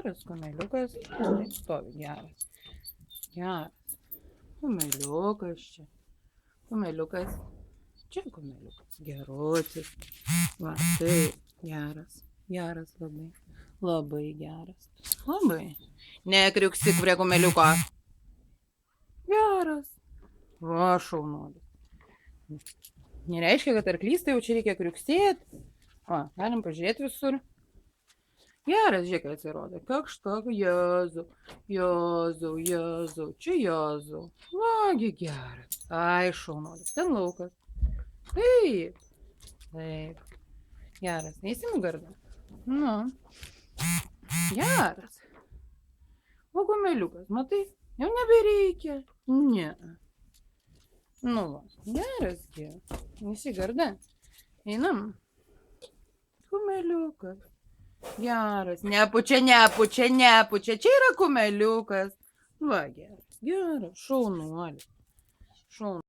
Geras kumeliukas. Taip, stovi, geras. Geras. Kumeliukas čia. Kumeliukas. Čia kumeliukas. Gerutis. Va, taip, geras. Geras labai. Labai geras. Labai. Nekriuksik prie kumeliuko. Geras. Va, šaunuolis. Nereiškia, kad arklys, tai jau čia reikia kriuksėti. O, galim pažiūrėti visur. Geras, žiūrėk, atsirodė. Kakštak, Jėzau, Jėzau, Jėzau, čia Jėzau. Vagi geras. Ai, šaunuolis, ten laukas. Taip. Taip. Geras, neįsimu gardą. Nu. Geras. O kumeliukas, matai, jau nebereikia. Ne. Nu va, geras gi. Visi garda. Einam. Kumeliukas. Geras. Nepučia, nepučia, nepučia. Čia yra kumeliukas. Va, geras. Geras. Šaunuolis. Šaunuolis.